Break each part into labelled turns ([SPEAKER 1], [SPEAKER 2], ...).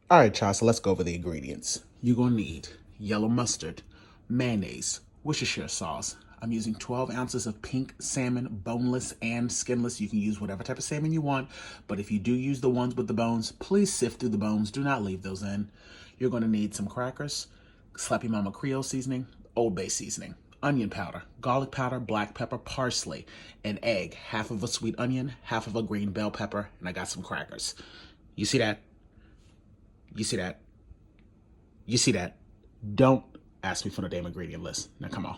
[SPEAKER 1] All right, y'all, so let's go over the ingredients. You're gonna need yellow mustard, mayonnaise, Worcestershire sauce. I'm using 12 ounces of pink salmon, boneless and skinless. You can use whatever type of salmon you want, but if you do use the ones with the bones, please sift through the bones. Do not leave those in. You're gonna need some crackers, Slappy Mama Creole seasoning, Old Bay seasoning, onion powder, garlic powder, black pepper, parsley, an egg, half of a sweet onion, half of a green bell pepper, and I got some crackers. You see that? You see that? You see that? Don't ask me for the damn ingredient list. Now come on.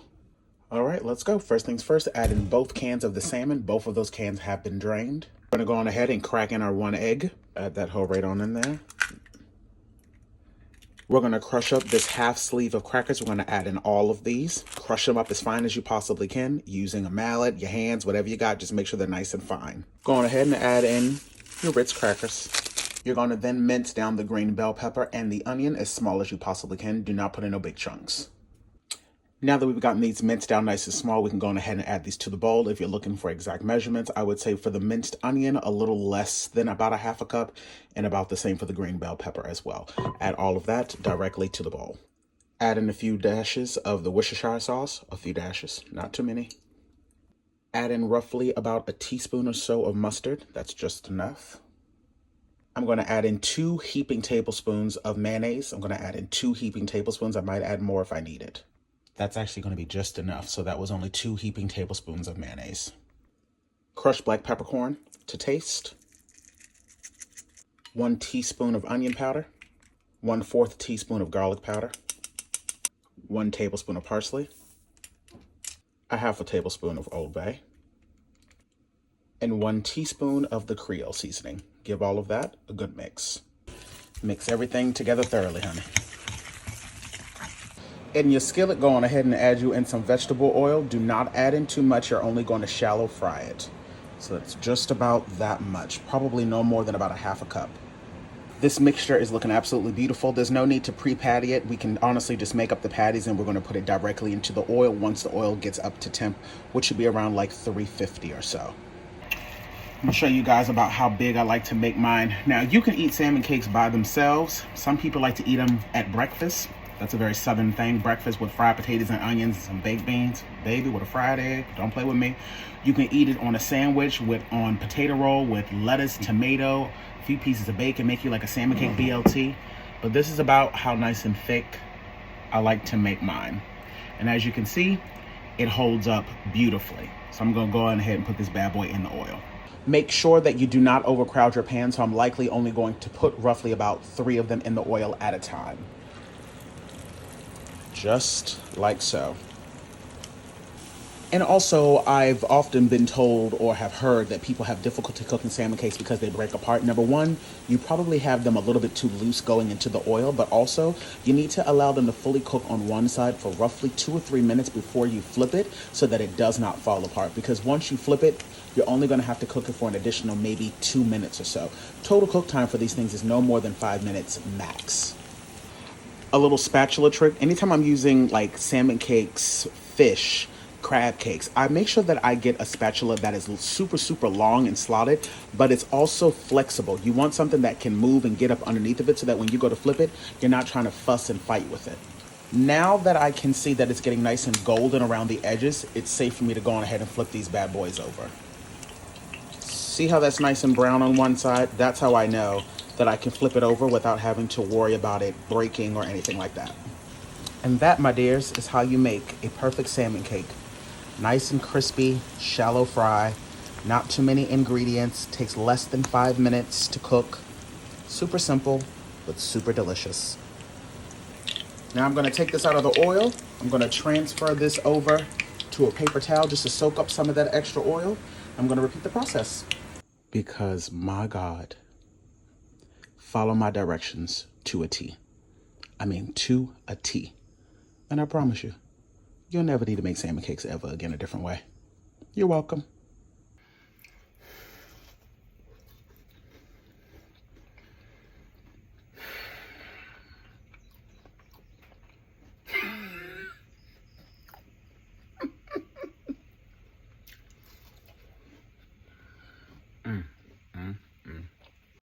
[SPEAKER 1] All right, let's go. First things first, add in both cans of the salmon. Both of those cans have been drained. We're gonna go on ahead and crack in our one egg. Add that whole right on in there. We're gonna crush up this half sleeve of crackers. We're gonna add in all of these. Crush them up as fine as you possibly can using a mallet, your hands, whatever you got. Just make sure they're nice and fine. Go on ahead and add in your Ritz crackers. You're going to then mince down the green bell pepper and the onion as small as you possibly can. Do not put in no big chunks. Now that we've gotten these minced down nice and small, we can go on ahead and add these to the bowl. If you're looking for exact measurements, I would say for the minced onion, a little less than about a half a cup, and about the same for the green bell pepper as well. Add all of that directly to the bowl. Add in a few dashes of the Worcestershire sauce, a few dashes, not too many. Add in roughly about a teaspoon or so of mustard. That's just enough. I'm going to add in 2 heaping tablespoons of mayonnaise. I'm going to add in 2 heaping tablespoons. I might add more if I need it. That's actually going to be just enough. So that was only 2 heaping tablespoons of mayonnaise. Crushed black peppercorn to taste. 1 teaspoon of onion powder. 1/4 teaspoon of garlic powder. 1 tablespoon of parsley. A half a tablespoon of Old Bay. And 1 teaspoon of the Creole seasoning. Give all of that a good mix. Mix everything together thoroughly, honey. In your skillet, go on ahead and add you in some vegetable oil. Do not add in too much. You're only going to shallow fry it. So it's just about that much, probably no more than about a half a cup. This mixture is looking absolutely beautiful. There's no need to pre-patty it. We can honestly just make up the patties and we're going to put it directly into the oil once the oil gets up to temp, which should be around like 350 or so. I'm gonna show you guys about how big I like to make mine. Now, you can eat salmon cakes by themselves. Some people like to eat them at breakfast. That's a very southern thing. Breakfast with fried potatoes and onions and some baked beans. Baby, with a fried egg. Don't play with me. You can eat it on a sandwich on potato roll with lettuce, tomato, a few pieces of bacon, make you like a salmon cake BLT. But this is about how nice and thick I like to make mine. And as you can see, it holds up beautifully. So I'm gonna go ahead and put this bad boy in the oil. Make sure that you do not overcrowd your pan, so I'm likely only going to put roughly about 3 of them in the oil at a time. Just like so. And also, I've often been told or have heard that people have difficulty cooking salmon cakes because they break apart. Number one, you probably have them a little bit too loose going into the oil, but also you need to allow them to fully cook on one side for roughly 2 or 3 minutes before you flip it so that it does not fall apart. Because once you flip it, you're only going to have to cook it for an additional maybe 2 minutes or so. Total cook time for these things is no more than 5 minutes max. A little spatula trick. Anytime I'm using like salmon cakes, fish, crab cakes, I make sure that I get a spatula that is super long and slotted, but it's also flexible. You want something that can move and get up underneath of it so that when you go to flip it, you're not trying to fuss and fight with it. Now that I can see that it's getting nice and golden around the edges, it's safe for me to go on ahead and flip these bad boys over. See how that's nice and brown on one side? That's how I know that I can flip it over without having to worry about it breaking or anything like that. And that, my dears, is how you make a perfect salmon cake. Nice and crispy, shallow fry, not too many ingredients, takes less than 5 minutes to cook. Super simple, but super delicious. Now I'm gonna take this out of the oil. I'm gonna transfer this over to a paper towel just to soak up some of that extra oil. I'm gonna repeat the process. Because my God, follow my directions to a T. I mean, to a T. And I promise you, you'll never need to make salmon cakes ever again a different way. You're welcome.